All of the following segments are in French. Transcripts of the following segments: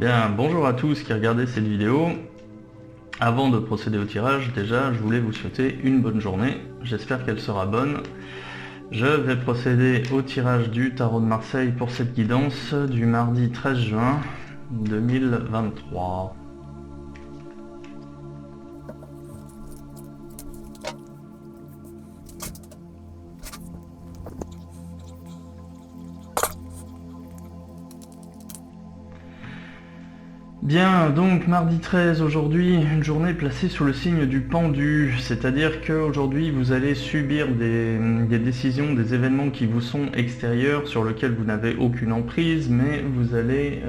Bien, bonjour à tous qui regardez cette vidéo. Avant de procéder au tirage, déjà, je voulais vous souhaiter une bonne journée. J'espère qu'elle sera bonne. Je vais procéder au tirage du tarot de Marseille pour cette guidance du mardi 13 juin 2023. Bien, donc mardi 13 aujourd'hui, une journée placée sous le signe du pendu, c'est-à-dire qu'aujourd'hui vous allez subir des décisions, des événements qui vous sont extérieurs, sur lesquels vous n'avez aucune emprise, mais vous allez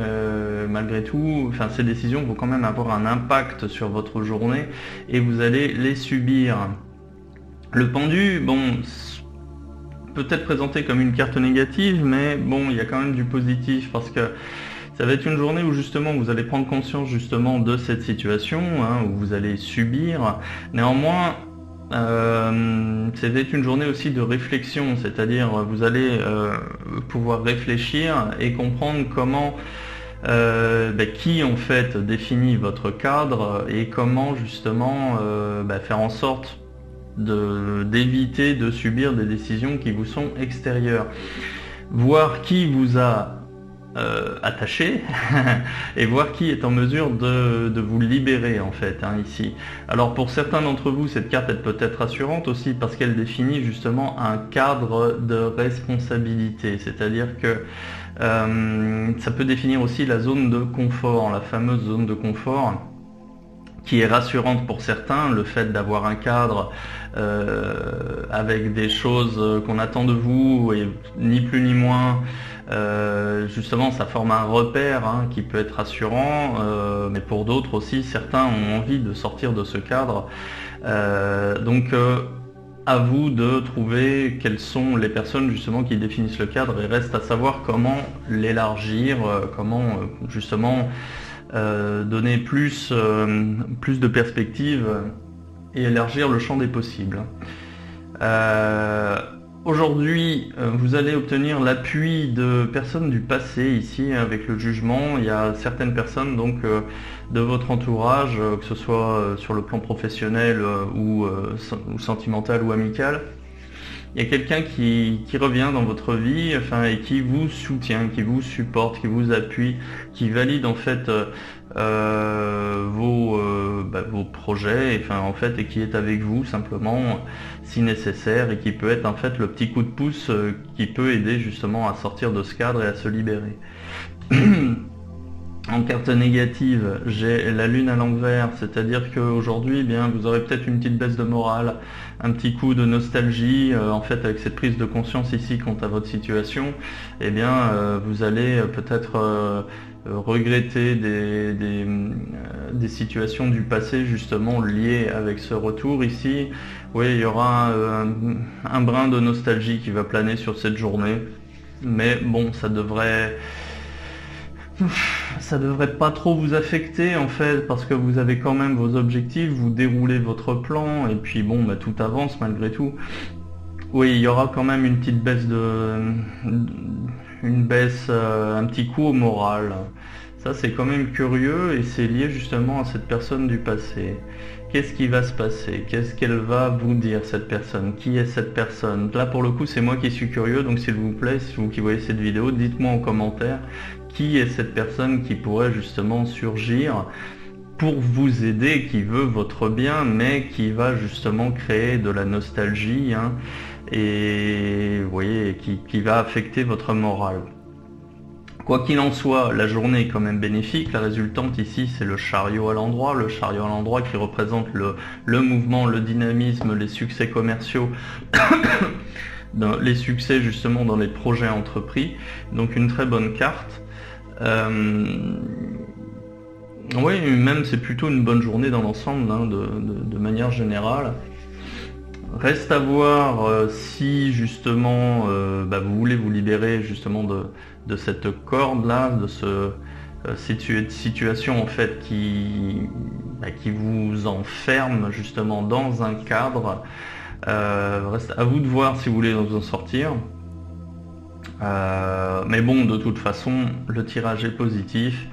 malgré tout, enfin ces décisions vont quand même avoir un impact sur votre journée et vous allez les subir. Le pendu, bon, peut-être présenté comme une carte négative, mais bon, il y a quand même du positif parce que ça va être une journée où justement vous allez prendre conscience justement de cette situation, où vous allez subir. Néanmoins, ça va être une journée aussi de réflexion, c'est-à-dire vous allez pouvoir réfléchir et comprendre comment, qui en fait définit votre cadre et comment justement faire en sorte d'éviter de subir des décisions qui vous sont extérieures. Voir qui vous a attaché et voir qui est en mesure de vous libérer en fait ici. Alors pour certains d'entre vous, cette carte elle peut être rassurante aussi parce qu'elle définit justement un cadre de responsabilité, c'est-à-dire que ça peut définir aussi la zone de confort, la fameuse zone de confort qui est rassurante pour certains, le fait d'avoir un cadre avec des choses qu'on attend de vous et ni plus ni moins. Justement ça forme un repère qui peut être rassurant, mais pour d'autres aussi, certains ont envie de sortir de ce cadre. Donc à vous de trouver quelles sont les personnes justement qui définissent le cadre, et reste à savoir comment l'élargir, comment justement donner plus de perspectives et élargir le champ des possibles. Aujourd'hui, vous allez obtenir l'appui de personnes du passé ici avec le jugement. Il y a certaines personnes donc de votre entourage, que ce soit sur le plan professionnel ou sentimental ou amical. Il y a quelqu'un qui revient dans votre vie, et qui vous soutient, qui vous supporte, qui vous appuie, qui valide en fait vos projets, et qui est avec vous simplement si nécessaire, et qui peut être en fait le petit coup de pouce qui peut aider justement à sortir de ce cadre et à se libérer. En carte négative, j'ai la lune à l'envers, c'est-à-dire qu'aujourd'hui, vous aurez peut-être une petite baisse de morale, un petit coup de nostalgie, avec cette prise de conscience ici quant à votre situation, vous allez peut-être regretter des situations du passé justement liées avec ce retour ici. Oui, il y aura un brin de nostalgie qui va planer sur cette journée, mais bon, ça devrait pas trop vous affecter en fait, parce que vous avez quand même vos objectifs, vous déroulez votre plan, et puis bon, tout avance malgré tout. Oui, il y aura quand même une petite baisse un petit coup au moral. Ça c'est quand même curieux, et c'est lié justement à cette personne du passé. Qu'est-ce qui va se passer? Qu'est-ce qu'elle va vous dire, cette personne? Qui est cette personne? Là pour le coup c'est moi qui suis curieux, donc s'il vous plaît, si vous qui voyez cette vidéo, dites-moi en commentaire qui est cette personne qui pourrait justement surgir pour vous aider, qui veut votre bien, mais qui va justement créer de la nostalgie, et vous voyez, qui va affecter votre morale. Quoi qu'il en soit, la journée est quand même bénéfique. La résultante ici, c'est le chariot à l'endroit. Le chariot à l'endroit qui représente le mouvement, le dynamisme, les succès commerciaux, les succès justement dans les projets entrepris. Donc une très bonne carte. Oui, même c'est plutôt une bonne journée dans l'ensemble, de manière générale. Reste à voir si justement vous voulez vous libérer justement de cette corde là, de cette situation en fait qui vous enferme justement dans un cadre. Reste à vous de voir si vous voulez vous en sortir. Mais bon, de toute façon, le tirage est positif.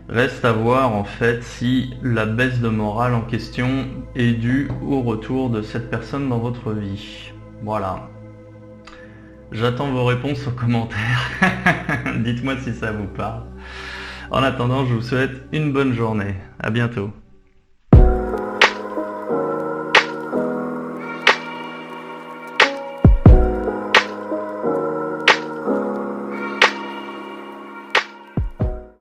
Reste à voir en fait si la baisse de morale en question est due au retour de cette personne dans votre vie. Voilà. J'attends vos réponses en commentaire. Dites-moi si ça vous parle. En attendant, je vous souhaite une bonne journée. À bientôt.